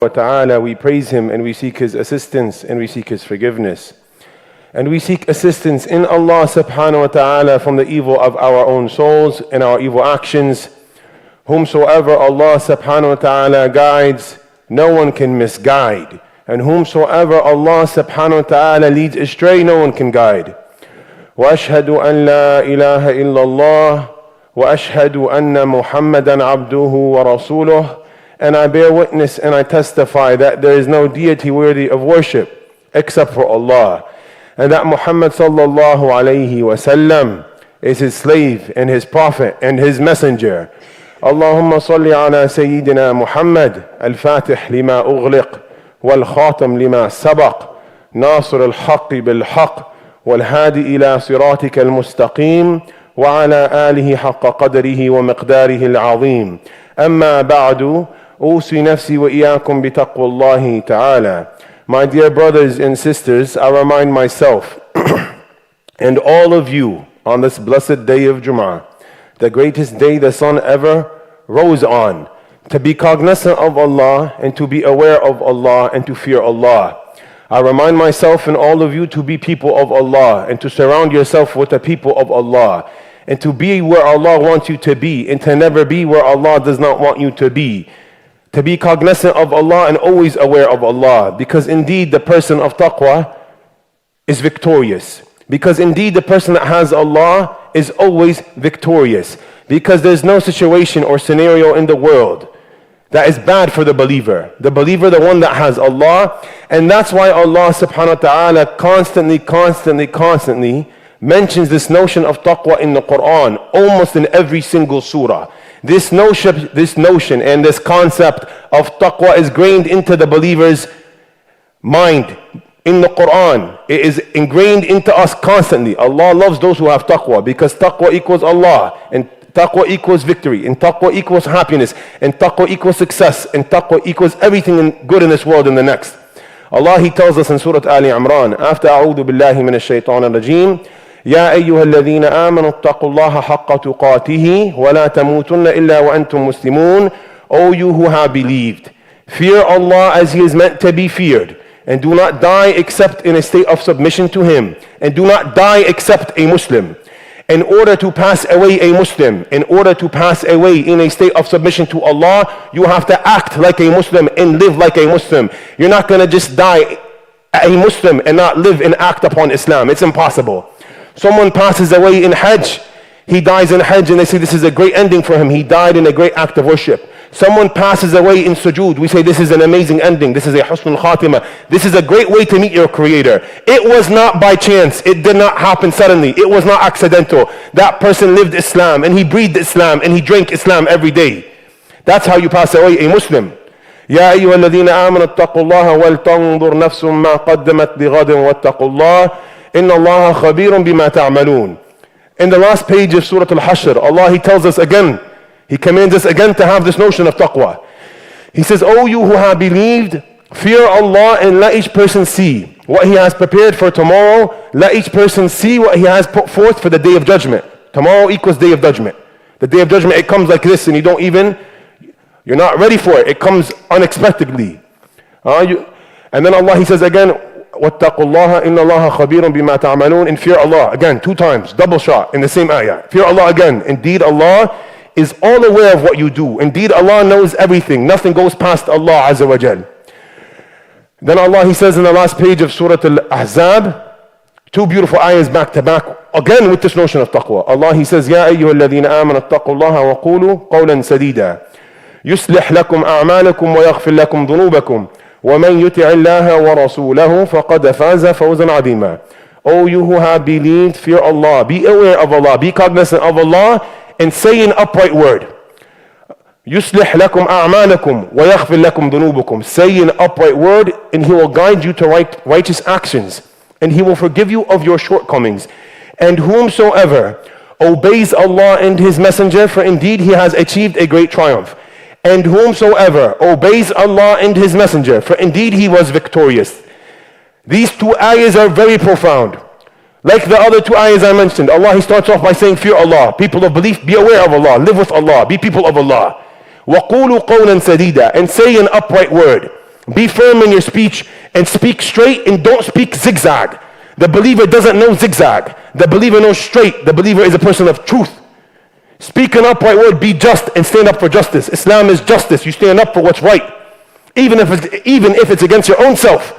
wa ta'ala, we praise Him and we seek His assistance and we seek His forgiveness. And we seek assistance in Allah subhanahu wa ta'ala from the evil of our own souls and our evil actions. Whomsoever Allah subhanahu wa ta'ala guides, no one can misguide. And whomsoever Allah subhanahu wa ta'ala leads astray, no one can guide. وأشهد أن لا إله إلا الله وأشهد أن محمدا عبده ورسوله. And I bear witness and I testify that there is no deity worthy of worship except for Allah, and that Muhammad sallallahu alayhi wasallam is His slave and His prophet and His messenger. Allahumma salli ala Sayyidina Muhammad al-Fatih lima ughliq wal-Khatam lima sabaq nasir al-Haqqi bil-Haqq wal-Hadi ila siratika al-Mustaqim wa ala alihi haqqa qadrihi wa miqdarihi al-azim. Amma ba'du. أوصي نفسي وإياكم بتقوى الله تعالى. My dear brothers and sisters, I remind myself and all of you on this blessed day of Jum'ah, the greatest day the sun ever rose on, to be cognizant of Allah and to be aware of Allah and to fear Allah. I remind myself and all of you to be people of Allah and to surround yourself with the people of Allah and to be where Allah wants you to be and to never be where Allah does not want you to be. To be cognizant of Allah and always aware of Allah, because indeed the person of taqwa is victorious. Because indeed the person that has Allah is always victorious. Because there's no situation or scenario in the world that is bad for the believer. The believer, the one that has Allah. And that's why Allah subhanahu wa ta'ala constantly mentions this notion of taqwa in the Quran, almost in every single surah. This notion and this concept of taqwa is ingrained into the believer's mind in the Quran. It is ingrained into us constantly. Allah loves those who have taqwa, because taqwa equals Allah, and taqwa equals victory, and taqwa equals happiness, and taqwa equals success, and taqwa equals everything good in this world and the next. Allah, He tells us in Surah Ali Imran, after أعوذ بالله من الشيطان الرجيم, يا أيها الذين آمنوا اتقوا الله حق تقاته ولا تموتن إلا وأنتم مسلمون. O you who have believed, fear Allah as He is meant to be feared, and do not die except in a state of submission to Him, and do not die except a Muslim. In order to pass away a Muslim, in order to pass away in a state of submission to Allah, you have to act like a Muslim and live like a Muslim. You're not going to just die a Muslim and not live and act upon Islam. It's impossible. Someone passes away in Hajj, he dies in Hajj, and they say this is a great ending for him. He died in a great act of worship. Someone passes away in sujood, we say this is an amazing ending. This is a husnul khatimah. This is a great way to meet your Creator. It was not by chance. It did not happen suddenly. It was not accidental. That person lived Islam, and he breathed Islam, and he drank Islam every day. That's how you pass away a Muslim. يا أيها الذين آمنوا اتقوا الله ولتنظر نفس ما قدمت لغد واتقوا الله إن الله خبير بما تعملون. In the last page of Surah Al-Hashr, Allah, He tells us again, He commands us again to have this notion of taqwa. He says, O you who have believed, fear Allah and let each person see what he has prepared for tomorrow. Let each person see what he has put forth for the day of judgment. Tomorrow equals day of judgment. The day of judgment, it comes like this, and you're not ready for it. It comes unexpectedly. And then Allah, He says again, وَاتَّقُوا اللَّهَ إِنَّ اللَّهَ خَبِيرٌ بِمَا تَعْمَلُونَ. And fear Allah, again, 2 times, double shot in the same ayah. Fear Allah again. Indeed, Allah is all aware of what you do. Indeed, Allah knows everything. Nothing goes past Allah Azza wa Jal. Then Allah, He says in the last page of Surah Al-Ahzab, 2 beautiful ayahs back to back, again with this notion of taqwa. Allah, He says, يَا أَيُّهَا الَّذِينَ آمَنُوا اتَّقُوا اللَّهَ وَقُولُوا قَوْلًا سَدِيدًا يُصْلِحْ لَكُمْ أَعْمَالَكُمْ وَيَغْفِرْ لَكُمْ ذُنُوبَكُمْ وَمَنْ يُطِعِ اللَّهَ وَرَسُولَهُ فَقَدْ فَازَ فَوْزًا عَظِيمًا. O you who have believed, fear Allah, be aware of Allah, be cognizant of Allah, and say an upright word. يُصْلِحْ لَكُمْ أَعْمَالَكُمْ وَيَغْفِرْ لَكُمْ ذُنُوبَكُمْ. Say an upright word, and He will guide you to righteous actions, and He will forgive you of your shortcomings. And whomsoever obeys Allah and His Messenger, for indeed he has achieved a great triumph. And whomsoever obeys Allah and His Messenger, for indeed he was victorious. These 2 ayahs are very profound. Like the other 2 ayahs I mentioned, Allah, He starts off by saying, fear Allah. People of belief, be aware of Allah. Live with Allah. Be people of Allah. وَقُولُوا قَوْلًا سَدِيدًا. And say an upright word. Be firm in your speech and speak straight and don't speak zigzag. The believer doesn't know zigzag. The believer knows straight. The believer is a person of truth. Speak an upright word, be just and stand up for justice. Islam is justice. You stand up for what's right. Even if it's against your own self.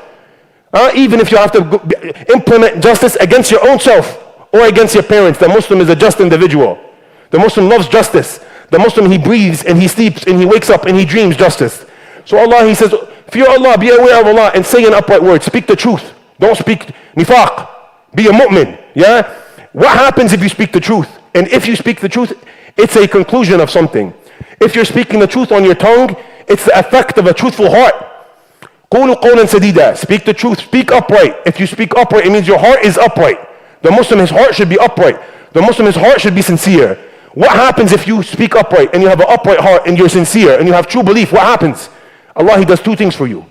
Even if you have to implement justice against your own self or against your parents. The Muslim is a just individual. The Muslim loves justice. The Muslim, he breathes and he sleeps and he wakes up and he dreams justice. So Allah, he says, fear Allah, be aware of Allah and say an upright word. Speak the truth. Don't speak nifaq. Be a mu'min. Yeah? What happens if you speak the truth? And if you speak the truth, it's a conclusion of something. If you're speaking the truth on your tongue, it's the effect of a truthful heart. قولوا قولا سديدا. Speak the truth. Speak upright. If you speak upright, it means your heart is upright. The Muslim, his heart should be upright. The Muslim, his heart should be sincere. What happens if you speak upright and you have an upright heart and you're sincere and you have true belief? What happens? Allah, he does two things for you.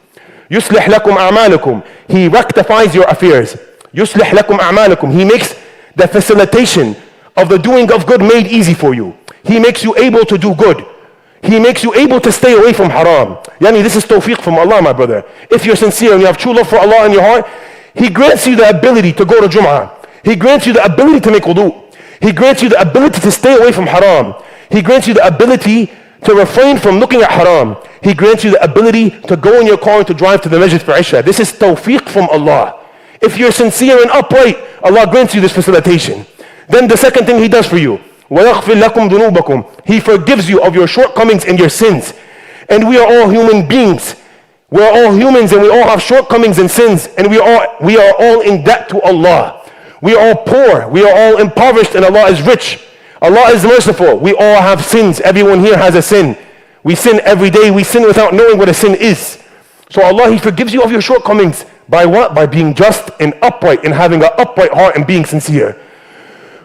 يُصْلِحْ لَكُمْ أَعْمَالَكُمْ. He rectifies your affairs. يُصْلِحْ لَكُمْ أَعْمَالَكُمْ. He makes the facilitation of the doing of good made easy for you. He makes you able to do good. He makes you able to stay away from haram. Yani, this is tawfiq from Allah, my brother. If you're sincere and you have true love for Allah in your heart, He grants you the ability to go to Jum'ah. He grants you the ability to make wudu. He grants you the ability to stay away from haram. He grants you the ability to refrain from looking at haram. He grants you the ability to go in your car and to drive to the masjid for Isha. This is tawfiq from Allah. If you're sincere and upright, Allah grants you this facilitation. Then the second thing He does for you, وَيَغْفِرْ لَكُمْ ذُنُوبَكُمْ. He forgives you of your shortcomings and your sins. And we are all human beings. We are all humans and we all have shortcomings and sins. And we are all in debt to Allah. We are all poor. We are all impoverished and Allah is rich. Allah is merciful. We all have sins. Everyone here has a sin. We sin every day. We sin without knowing what a sin is. So Allah, He forgives you of your shortcomings. By what? By being just and upright and having an upright heart and being sincere.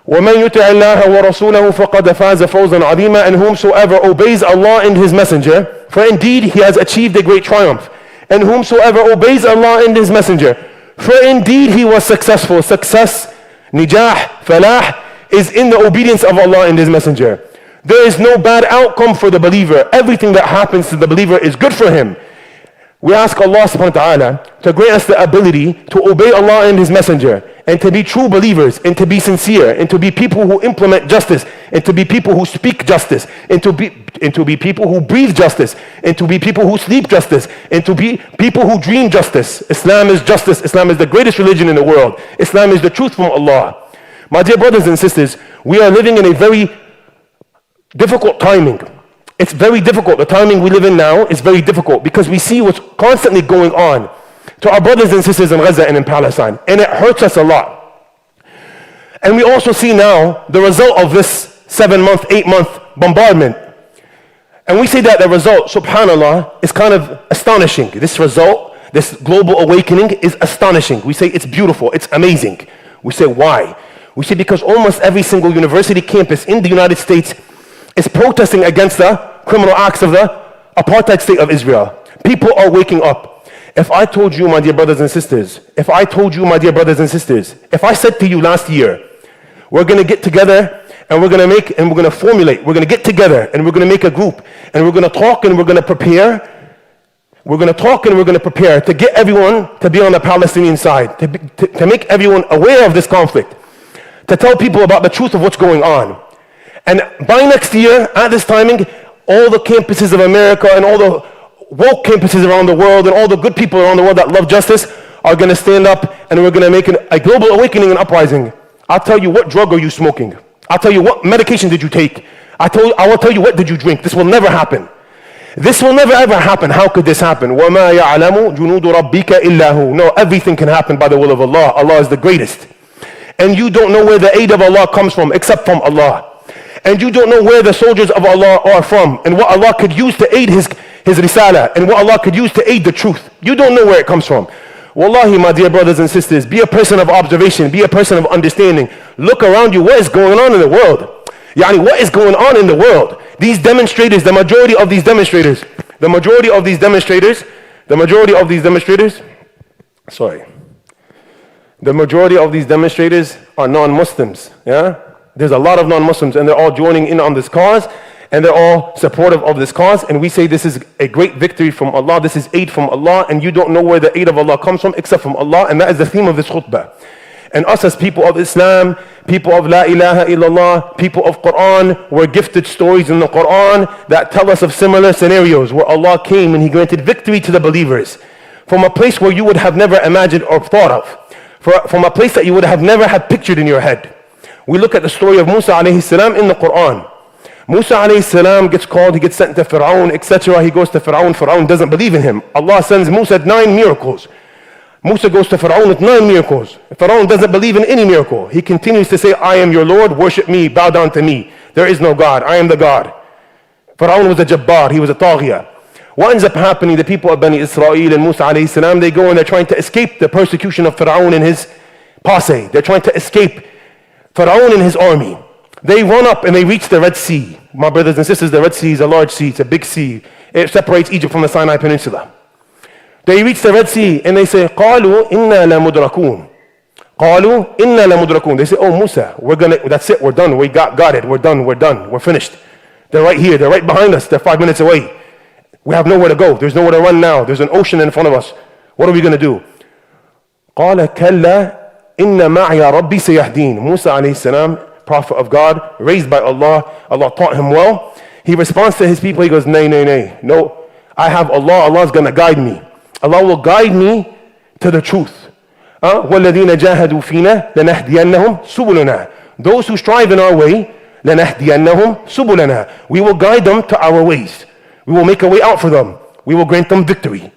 وَمَنْ يُطِعِ اللَّهَ وَرَسُولَهُ فَقَدْ فَازَ فَوْزًا عَظِيمًا. And whomsoever obeys Allah and His Messenger, for indeed he has achieved a great triumph. And whomsoever obeys Allah and His Messenger, for indeed he was successful. Success, nijah, falah, is in the obedience of Allah and His Messenger. There is no bad outcome for the believer. Everything that happens to the believer is good for him. We ask Allah subhanahu wa ta'ala to grant us the ability to obey Allah and His Messenger and to be true believers and to be sincere and to be people who implement justice and to be people who speak justice and to be people who breathe justice and to be people who sleep justice and to be people who dream justice. Islam is justice. Islam is the greatest religion in the world. Islam is the truth from Allah. My dear brothers and sisters, we are living in a very difficult timing. It's very difficult. The timing we live in now is very difficult because we see what's constantly going on to our brothers and sisters in Gaza and in Palestine. And it hurts us a lot. And we also see now the result of this 7-month, 8-month bombardment. And we say that the result, subhanAllah, is kind of astonishing. This result, this global awakening is astonishing. We say it's beautiful, it's amazing. We say why? We say because almost every single university campus in the United States is protesting against the criminal acts of the apartheid state of Israel. People are waking up. If I told you, my dear brothers and sisters, if I said to you last year, we're going to get together and we're going to formulate, we're going to get together and we're going to make a group and we're going to talk and we're going to prepare, to get everyone to be on the Palestinian side, to make everyone aware of this conflict, to tell people about the truth of what's going on. And by next year, at this timing, all the campuses of America and all the woke campuses around the world and all the good people around the world that love justice are going to stand up and we're going to make a global awakening and uprising. I'll tell you, what drug are you smoking? I'll tell you, what medication did you take? I will tell you, what did you drink? This will never happen. This will never ever happen. How could this happen? وَمَا يَعْلَمُ جُنُودُ رَبِّكَ إِلَّا هُ. No, everything can happen by the will of Allah. Allah is the greatest. And you don't know where the aid of Allah comes from except from Allah. And you don't know where the soldiers of Allah are from and what Allah could use to aid His risala and what Allah could use to aid the truth. You don't know where it comes from. Wallahi, my dear brothers and sisters, be a person of observation, be a person of understanding. Look around you, what is going on in the world? Yani, what is going on in the world? These demonstrators, the majority of these demonstrators are non-Muslims, yeah? There's a lot of non-Muslims and they're all joining in on this cause and they're all supportive of this cause, and we say this is a great victory from Allah, this is aid from Allah, and you don't know where the aid of Allah comes from except from Allah, and that is the theme of this khutbah. And us as people of Islam, people of La ilaha illallah, people of Quran, we're gifted stories in the Quran that tell us of similar scenarios where Allah came and He granted victory to the believers from a place where you would have never imagined or thought of, from a place that you would have never had pictured in your head. We look at the story of Musa alayhi salam in the Quran. Musa alayhi salam gets called, he gets sent to Fir'aun, etc. He goes to Fir'aun, Fir'aun doesn't believe in him. Allah sends Musa 9 miracles. Musa goes to Fir'aun with 9 miracles. Fir'aun doesn't believe in any miracle. He continues to say, I am your Lord, worship me, bow down to me. There is no God, I am the God. Fir'aun was a jabbar, he was a taghiyah. What ends up happening, the people of Bani Israel and Musa alayhi salam, they go and they're trying to escape the persecution of Fir'aun and his posse. They're trying to escape Fir'aun and his army. They run up and they reach the Red Sea. My brothers and sisters, the Red Sea is a large sea, it's a big sea. It separates Egypt from the Sinai Peninsula. They reach the Red Sea and they say, قَالُوا إِنَّا لَمُدْرَكُونَ قَالُوا إِنَّا لَمُدْرَكُونَ They say, oh Musa, that's it, we're done, we got it, we're done, we're finished. They're right here, they're right behind us, they're 5 minutes away. We have nowhere to go, there's nowhere to run now, there's an ocean in front of us. What are we going to do? قَالَ كَلَّا إِنَّ مَعْيَ رَبِّي سَيَهْدِينَ Musa alayhi salam, prophet of God, raised by Allah, Allah taught him well. He responds to his people, he goes, nay, no, I have Allah, Allah's going to guide me. Allah will guide me to the truth. وَالَّذِينَ جَاهَدُوا فِينَا لَنَهْدِيَنَّهُمْ سُبُلُنَا Those who strive in our way, لَنَهْدِيَنَّهُمْ سُبُلَنَا We will guide them to our ways. We will make a way out for them. We will grant them victory.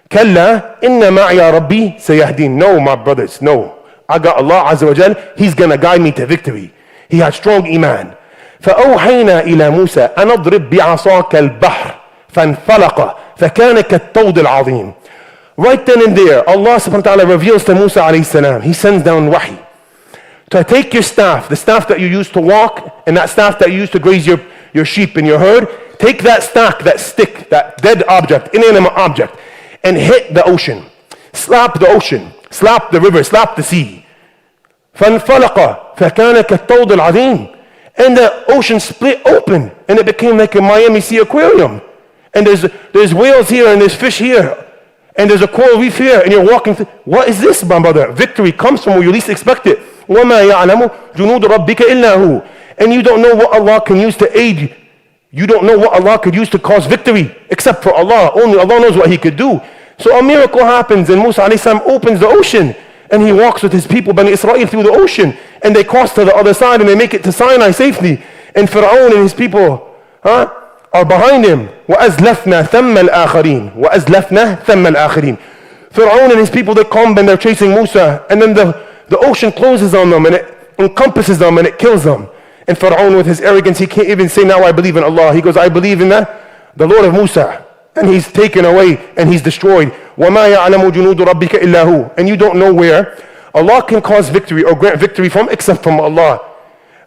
كَلَّا إِنَّ مَعْيَ رَبِّي سَيَهْدِينَ No, my brothers, no. I got Allah Azza wa Jal, He's going to guide me to victory. He had strong iman. فَأَوْحَيْنَا إِلَى مُوسَى أَنْ أَضْرِبْ بِعَصَاكَ الْبَحْرَ فَانْفَلَقَ فَكَانَ كَالطَّوْدِ الْعَظِيمِ Right then and there, Allah subhanahu wa ta'ala reveals to Musa alayhi salam, He sends down wahi. To take your staff, the staff that you use to walk, and that staff that you use to graze your sheep and your herd, take that staff, that stick, that dead object, inanimate object, and hit the ocean. Slap the ocean, slap the river, slap the sea. فَانْفَلَقَ فَكَانَ كَالطَّوْدِ الْعَظِيمِ And the ocean split open, and it became like a Miami Sea aquarium. And there's whales here, and there's fish here. And there's a coral reef here, and you're walking through. What is this, my brother? Victory comes from where you least expect it. وَمَا يَعْلَمُ جُنُودُ رَبِّكَ إِلَّا هُ And you don't know what Allah can use to aid you. You don't know what Allah could use to cause victory, except for Allah. Only Allah knows what He could do. So a miracle happens, and Musa alayhi salam opens the ocean, and he walks with his people, Bani Israel, through the ocean, and they cross to the other side, and they make it to Sinai safely. And Fir'aun and his people, are behind him. وَأَزْلَفْنَا ثَمَّ الْآخَرِينَ وَأَزْلَفْنَا ثَمَّ الْآخَرِينَ Fir'aun and his people, they come and they're chasing Musa, and then the ocean closes on them and it encompasses them and it kills them. And Fir'aun with his arrogance, he can't even say, now I believe in Allah. He goes, I believe in the Lord of Musa. And he's taken away and he's destroyed. وَمَا يَعْلَمُ جُنُودُ رَبِّكَ إِلَّا هُ And you don't know where Allah can cause victory or grant victory from except from Allah.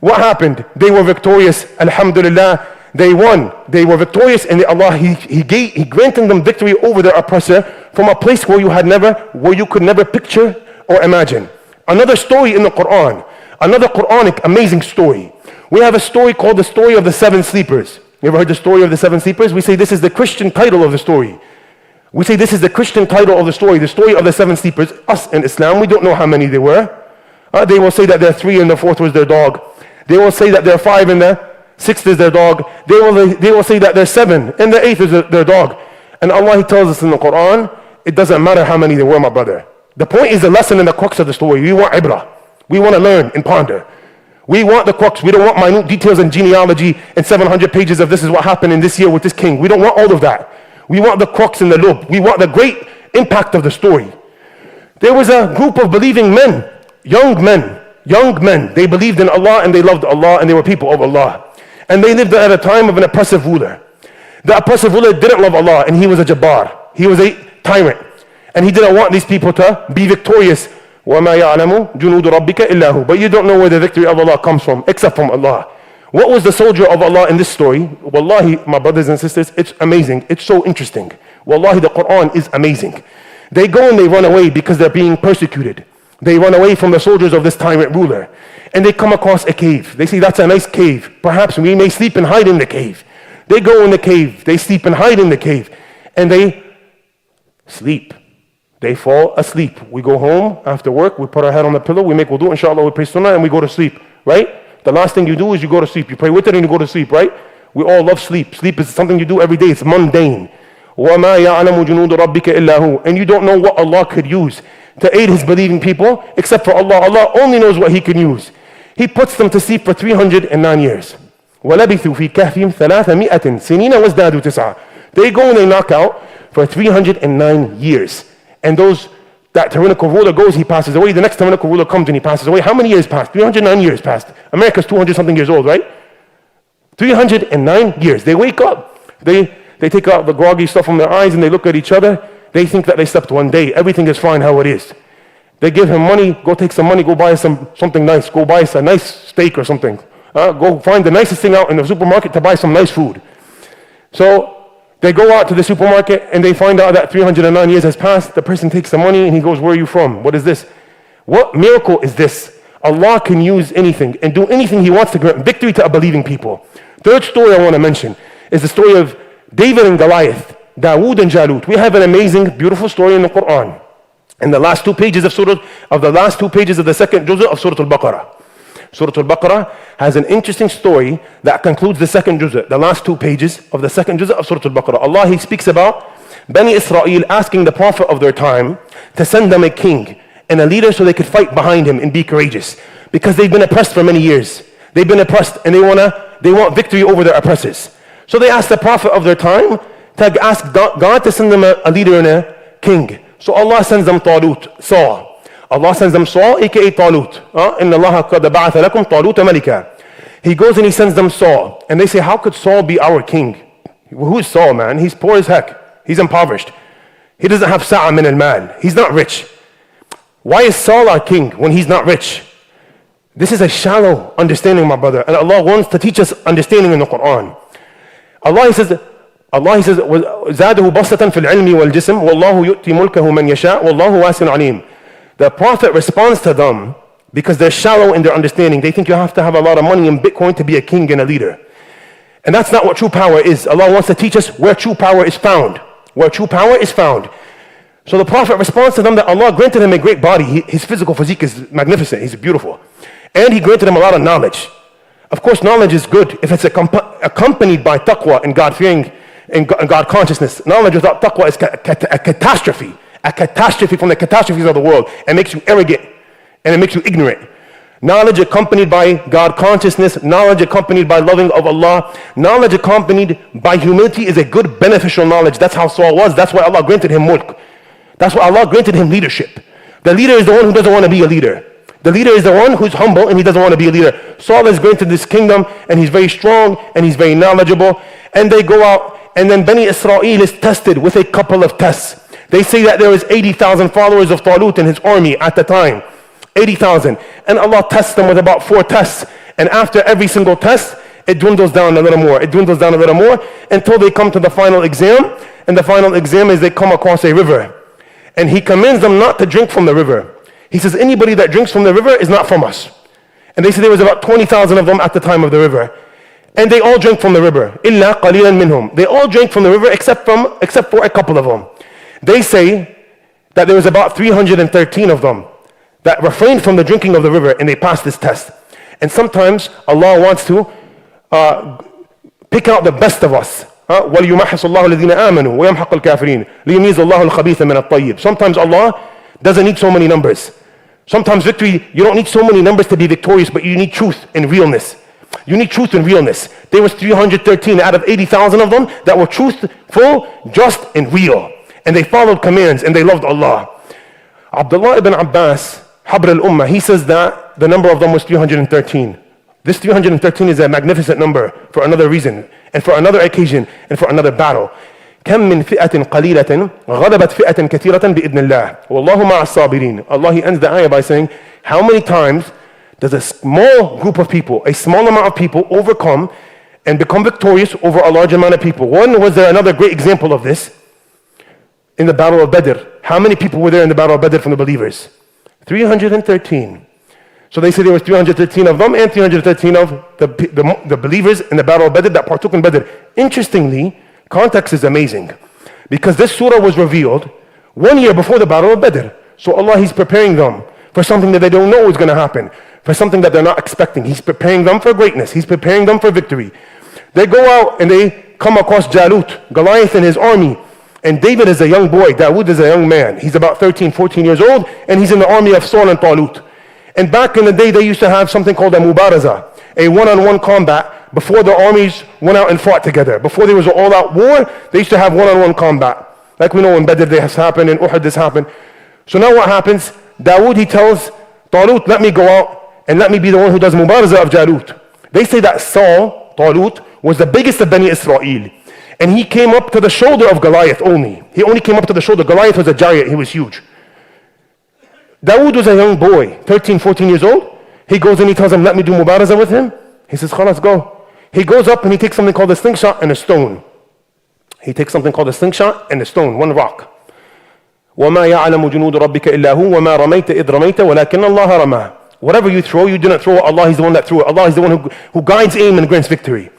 What happened? They were victorious. Alhamdulillah. They won. They were victorious, and Allah He granted them victory over their oppressor from a place where you could never picture or imagine. Another story in the Quran, another Quranic amazing story. We have a story called the story of the 7 sleepers. You ever heard the story of the 7 sleepers? We say this is the Christian title of the story. We say this is the Christian title of the story of the 7 sleepers. Us in Islam, we don't know how many they were. They will say that there are 3 and the 4th was their dog. They will say that there are 5 and the 6th is their dog. They will say that there's 7 and the 8th is their dog. And Allah, He tells us in the Quran, it doesn't matter how many there were, my brother. The point is the lesson and the crux of the story. We want ibrah. We want to learn and ponder. We want the crux. We don't want minute details and genealogy and 700 pages of this is what happened in this year with this king. We don't want all of that. We want the crux and the lub. We want the great impact of the story. There was a group of believing men, young men. They believed in Allah and they loved Allah and they were people of Allah. And they lived at a time of an oppressive ruler. The oppressive ruler didn't love Allah, and he was a jabbar. He was a tyrant. And he didn't want these people to be victorious. وَمَا يَعْلَمُ جُنُودُ رَبِّكَ إِلَّا هُ But you don't know where the victory of Allah comes from, except from Allah. What was the soldier of Allah in this story? Wallahi, my brothers and sisters, it's amazing. It's so interesting. Wallahi, the Quran is amazing. They go and they run away because they're being persecuted. They run away from the soldiers of this tyrant ruler. And they come across a cave. They say, that's a nice cave. Perhaps we may sleep and hide in the cave. They go in the cave, they sleep and hide in the cave, and they sleep. They fall asleep. We go home after work, we put our head on the pillow, we make wudu, inshallah, we pray sunnah, and we go to sleep, right? The last thing you do is you go to sleep. You pray with it and you go to sleep, right? We all love sleep. Sleep is something you do every day. It's mundane. وَمَا يَعْلَمُ جُنُودُ رَبِّكَ إِلَّا هُ. And you don't know what Allah could use to aid His believing people except for Allah. Allah only knows what He can use. He puts them to sleep for 309 years. وَلَبِثُوا فِي كَهْفِهِمْ 300 سِنِينَ وَازْدَادُوا تِسْعًا. They go and they knock out for 309 years. And that tyrannical ruler goes, he passes away. The next tyrannical ruler comes and he passes away. How many years passed? 309 years passed. America's 200 something years old, right? 309 years. They wake up. They take out the groggy stuff from their eyes and they look at each other. They think that they slept one day. Everything is fine how it is. They give him money. Go take some money. Go buy something nice. Go buy a nice steak or something. Go find the nicest thing out in the supermarket to buy some nice food. So they go out to the supermarket and they find out that 309 years has passed. The person takes the money and he goes, where are you from? What is this? What miracle is this? Allah can use anything and do anything He wants to grant victory to a believing people. Third story I want to mention is the story of David and Goliath, Dawood and Jalut. We have an amazing, beautiful story in the Quran. In the last 2 pages of the second juz of Surah Al-Baqarah. Surah Al-Baqarah has an interesting story that concludes the second juz, the last 2 pages of the second juz of Surah Al-Baqarah. Allah, He speaks about Bani Israel asking the Prophet of their time to send them a king and a leader so they could fight behind him and be courageous. Because they've been oppressed for many years. They've been oppressed and they want victory over their oppressors. So they asked the Prophet of their time to ask God to send them a leader and a king. So Allah sends them Talut, Saul. Allah sends them Saul, aka Talut. Inna Allah qad ba'atha lakum Talut malika. He goes and he sends them Saul. And they say, how could Saul be our king? Who is Saul, man? He's poor as heck. He's impoverished. He doesn't have sa'a min al-mal. He's not rich. Why is Saul our king when he's not rich? This is a shallow understanding, my brother. And Allah wants to teach us understanding in the Quran. Allah says, زَادَهُ بَسْطَةً فِي الْعِلْمِ وَالْجِسْمِ وَاللَّهُ يُؤْتِي مُلْكَهُ مَنْ يَشَاءُ وَاللَّهُ وَاسِعٌ عَلِيمٌ. The Prophet responds to them because they're shallow in their understanding. They think you have to have a lot of money in Bitcoin to be a king and a leader. And that's not what true power is. Allah wants to teach us where true power is found. Where true power is found. So the Prophet responds to them that Allah granted him a great body. His physical physique is magnificent. He's beautiful. And He granted him a lot of knowledge. Of course, knowledge is good if it's accompanied by taqwa and God-fearing and God consciousness. Knowledge without taqwa is a catastrophe. A catastrophe from the catastrophes of the world. It makes you arrogant and it makes you ignorant. Knowledge accompanied by God consciousness, knowledge accompanied by loving of Allah, knowledge accompanied by humility is a good beneficial knowledge. That's how Saul was. That's why Allah granted him mulk. That's why Allah granted him leadership. The leader is the one who doesn't want to be a leader. The leader is the one who's humble and he doesn't want to be a leader. Saul is granted this kingdom and he's very strong and he's very knowledgeable. And they go out and then Bani Israel is tested with a couple of tests. They say that there was 80,000 followers of Talut in his army at the time. 80,000. And Allah tests them with about 4 tests. And after every single test, it dwindles down a little more. It dwindles down a little more until they come to the final exam. And the final exam is they come across a river. And He commands them not to drink from the river. He says, anybody that drinks from the river is not from us. And they say there was about 20,000 of them at the time of the river. And they all drank from the river. إِلَّا قَلِيلًا مِنْهُمْ. They all drank from the river except for a couple of them. They say that there was about 313 of them that refrained from the drinking of the river and they passed this test. And sometimes Allah wants to pick out the best of us. وَلِيُمَحِّصُ اللَّهُ الَّذِينَ آمَنُوا وَيَمْحَقَ الْكَافِرِينَ لِيُمِيزَ اللَّهُ الْخَبِيثَ مِنَ الطَّيِّبِ. Sometimes Allah doesn't need so many numbers. Sometimes victory, you don't need so many numbers to be victorious, but you need truth and realness. You need truth and realness. There was 313 out of 80,000 of them that were truthful, just, and real. And they followed commands and they loved Allah. Abdullah ibn Abbas, Habr al-Ummah, he says that the number of them was 313. This 313 is a magnificent number for another reason, and for another occasion, and for another battle. كم من فئة قليلة غلبت فئة كثيرة بإذن الله والله مع الصابرين. Allah, He ends the ayah by saying, how many times does a small group of people, a small amount of people overcome and become victorious over a large amount of people? When was there another great example of this? In the Battle of Badr. How many people were there in the Battle of Badr from the believers? 313. So they say there was 313 of them and 313 of the believers in the Battle of Badr that partook in Badr. Interestingly, context is amazing. Because this surah was revealed 1 year before the Battle of Badr. So Allah, He's preparing them for something that they don't know is going to happen, for something that they're not expecting. He's preparing them for greatness. He's preparing them for victory. They go out and they come across Jalut, Goliath and his army. And David is a young boy. Dawood is a young man. He's about 13, 14 years old, and he's in the army of Saul and Talut. And back in the day, they used to have something called a mubaraza, a one-on-one combat before the armies went out and fought together. Before there was an all-out war, they used to have one-on-one combat. Like we know in Badr this happened, in Uhud this happened. So now what happens? Dawood, he tells Talut, let me go out and let me be the one who does mubaraza of Jalut. They say that Saul, Talut, was the biggest of Bani Israel. And he came up to the shoulder of Goliath only. He only came up to the shoulder. Goliath was a giant. He was huge. Dawood was a young boy, 13, 14 years old. He goes and he tells him, let me do mubaraza with him. He says, khalas, go. He goes up and he takes something called a slingshot and a stone. He takes something called a slingshot and a stone, one rock. وَمَا يَعْلَمُ جُنُودُ رَبِّكَ إِلَّا هُ وَمَا رَمَيْتَ إِذْ رَمَيْتَ وَلَكِنَّ اللَّهَ رَمَى. Whatever you throw, you didn't throw it. Allah is the one that threw it. Allah is the one who guides aim and grants victory.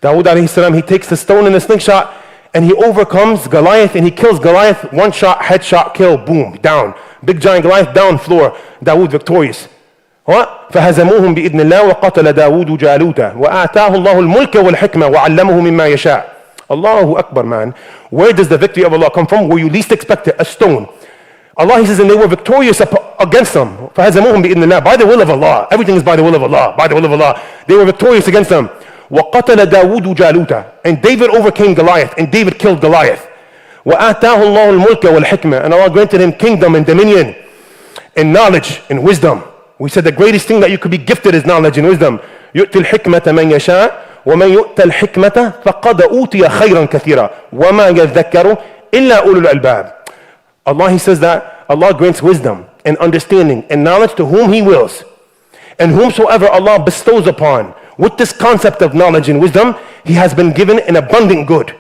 Dawood alayhi salam, he takes the stone and the slingshot and he overcomes Goliath and he kills Goliath. One shot, headshot, kill, boom, down. Big giant Goliath, down, floor. Dawood victorious. What? فهزموهم بإذن الله وقتل داود جالوت وآتاه الله الملك والحكمة وعلمه مما يشاء. Allahu Akbar, man. Where does the victory of Allah come from? Where you least expect it, a stone. Allah, He says, and they were victorious against them. فهزموهم بإذن الله. By the will of Allah. Everything is by the will of Allah. By the will of Allah. They were victorious against them. وَقَتَلَ دَاوُودُ جَالُوتَ. And David overcame Goliath. And David killed Goliath. وَآتَاهُ اللَّهُ الْمُلْكَ وَالْحِكْمَةِ. And Allah granted him kingdom and dominion and knowledge and wisdom. We said the greatest thing that you could be gifted is knowledge and wisdom. يُؤْتِ الْحِكْمَةَ مَنْ يَشَاءُ وَمَنْ يُؤْتَ الْحِكْمَةَ فَقَدْ أُوتِيَ خَيْرًا كَثِيرًا وَمَا يَذَّكَّرُ إِلَّا أُولُو الْأَلْبَابِ. Allah, He says that Allah grants wisdom and understanding and knowledge to whom He wills. And whomsoever Allah bestows upon with this concept of knowledge and wisdom, he has been given an abundant good.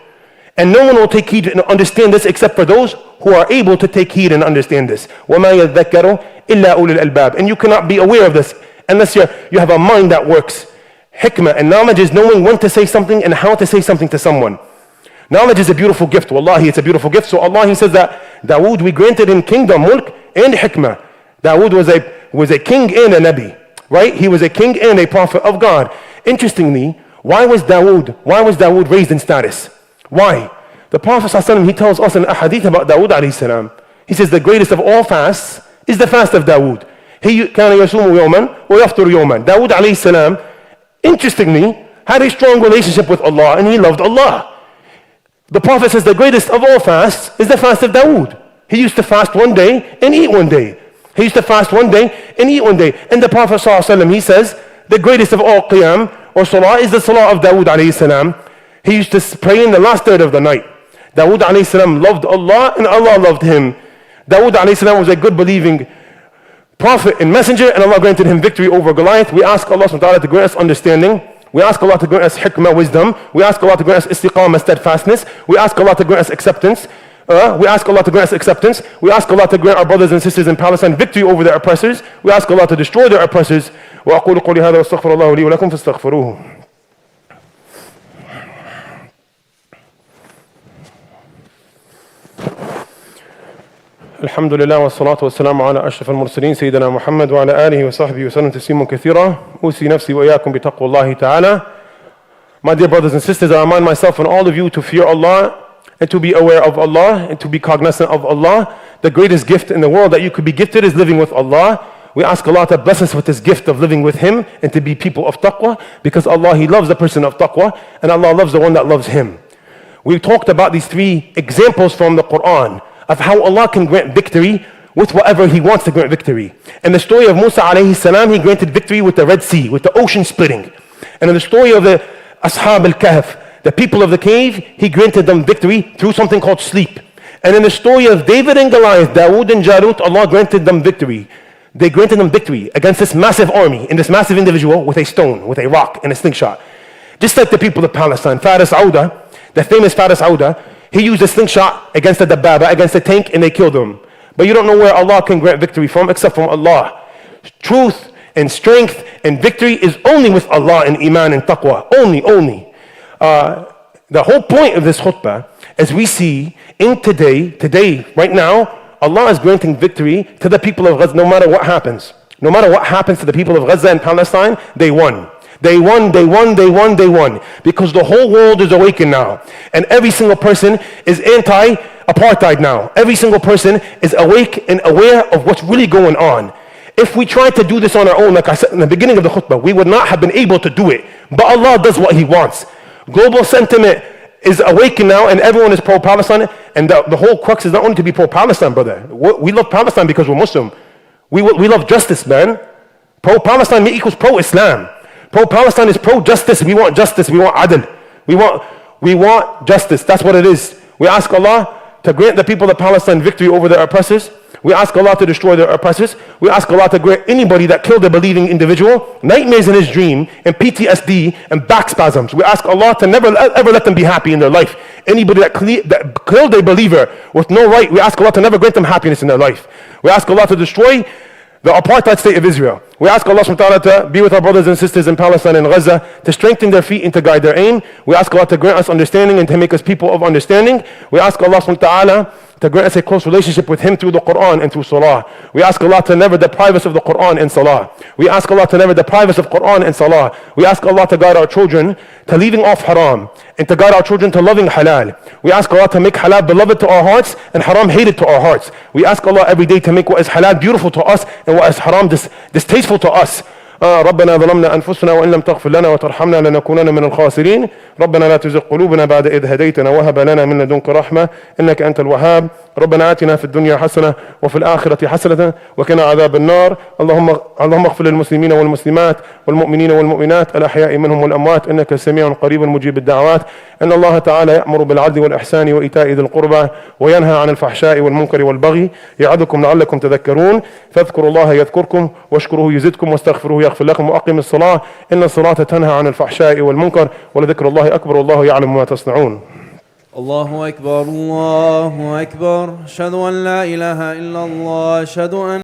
And no one will take heed and understand this except for those who are able to take heed and understand this. وَمَا يَذَّكَّرُ إِلَّا أُولِي الْأَلْبَابِ. And you cannot be aware of this unless you have a mind that works. Hikmah and knowledge is knowing when to say something and how to say something to someone. Knowledge is a beautiful gift. Wallahi, it's a beautiful gift. So Allah, He says that Dawood, we granted him kingdom, mulk, and hikmah. Dawood was a king and a nabi. Right? He was a king and a prophet of God. Interestingly, why was Dawood raised in status? Why? The Prophet ﷺ, he tells us in a hadith about Dawood alayhi salam. He says the greatest of all fasts is the fast of Dawood. He كان يصوم يوما ويفطر يوما. Dawood alayhi salam, interestingly, had a strong relationship with Allah and he loved Allah. The Prophet says the greatest of all fasts is the fast of Dawood. He used to fast one day and eat one day. He used to fast one day and eat one day. And the Prophet ﷺ, he says, the greatest of all qiyam or salah is the salah of Dawood alayhi salam. He used to pray in the last third of the night. Dawood alayhi salam loved Allah and Allah loved him. Dawood alayhi salam was a good believing prophet and messenger, and Allah granted him victory over Goliath. We ask Allah subhanahu wa ta'ala to grant us understanding. We ask Allah to grant us hikmah, wisdom. We ask Allah to grant us istiqamah, steadfastness. We ask Allah to grant us acceptance. We ask Allah to grant us acceptance. We ask Allah to grant our brothers and sisters in Palestine victory over their oppressors. We ask Allah to destroy their oppressors. وأقول قولي هذا واستغفر الله لي ولكم فاستغفروه. الحمد لله والصلاة والسلام على أشرف المرسلين سيدنا محمد وعلى آله وصحبه وسلم تسليما كثيرا. أوصي نفسي وإياكم بتقوى الله تعالى. My dear brothers and sisters, I remind myself and all of you to fear Allah and to be aware of Allah and to be cognizant of Allah. The greatest gift in the world that you could be gifted is living with Allah. We ask Allah to bless us with this gift of living with Him and to be people of taqwa, because Allah, He loves the person of taqwa and Allah loves the one that loves Him. We talked about these three examples from the Quran of how Allah can grant victory with whatever He wants to grant victory. In the story of Musa alayhi salam, He granted victory with the Red Sea, with the ocean splitting. And in the story of the Ashab al-Kahf, the people of the cave, He granted them victory through something called sleep. And in the story of David and Goliath, Dawood and Jalut, Allah granted them victory. They granted them victory against this massive army and this massive individual with a stone, with a rock and a slingshot. Just like the people of Palestine, Faris Auda, the famous Faris Auda, he used a slingshot against a dabbaba, against a tank, and they killed him. But you don't know where Allah can grant victory from except from Allah. Truth and strength and victory is only with Allah and Iman and Taqwa. Only. The whole point of this khutbah, as we see in today, right now, Allah is granting victory to the people of Gaza no matter what happens. No matter what happens to the people of Gaza and Palestine, they won. They won. Because the whole world is awakened now. And every single person is anti-apartheid now. Every single person is awake and aware of what's really going on. If we tried to do this on our own, like I said in the beginning of the khutbah, we would not have been able to do it. But Allah does what He wants. Global sentiment is awakened now and everyone is pro-Palestine. And the whole crux is not only to be pro-Palestine, brother. We love Palestine because we're Muslim. We love justice, man. Pro-Palestine equals pro-Islam. Pro-Palestine is pro-justice. We want justice. We want adl. We want justice. That's what it is. We ask Allah to grant the people of Palestine victory over their oppressors. We ask Allah to destroy their oppressors. We ask Allah to grant anybody that killed a believing individual nightmares in his dream and PTSD and back spasms. We ask Allah to never ever let them be happy in their life. Anybody that killed a believer with no right, we ask Allah to never grant them happiness in their life. We ask Allah to destroy the apartheid state of Israel. We ask Allah subhanahu wa ta'ala to be with our brothers and sisters in Palestine and Gaza, to strengthen their feet and to guide their aim. We ask Allah to grant us understanding and to make us people of understanding. We ask Allah subhanahu wa ta'ala to grant us a close relationship with Him through the Quran and through Salah. We ask Allah to never deprive us of the Quran and Salah. We ask Allah to never deprive us of Quran and Salah. We ask Allah to guide our children to leaving off haram and to guide our children to loving halal. We ask Allah to make halal beloved to our hearts and haram hated to our hearts. We ask Allah every day to make what is halal beautiful to us and what is haram distasteful to us. ربنا ظلمنا أنفسنا وإن لم تغفر لنا وترحمنا لنكونن من الخاسرين ربنا لا تزغ قلوبنا بعد إذ هديتنا وهب لنا من لدنك رحمة إنك أنت الوهاب ربنا آتنا في الدنيا حسنة وفي الآخرة حسنة وقنا عذاب النار اللهم اغفر للمسلمين والمسلمات والمؤمنين والمؤمنات الأحياء منهم والأموات إنك سميع قريب مجيب الدعوات إن الله تعالى يأمر بالعدل والإحسان وإيتاء ذي القربى وينهى عن الفحشاء والمنكر والبغي يعظكم لعلكم تذكرون فاذكروا الله يذكركم واشكروه يزدكم واستغفروه يغفر لكم وأقم الصلاة إن الصلاة تنهى عن الفحشاء والمنكر ولذكر الله أكبر والله يعلم ما تصنعون. الله أكبر الله أكبر أشهد أن لا إله إلا الله أشهد أن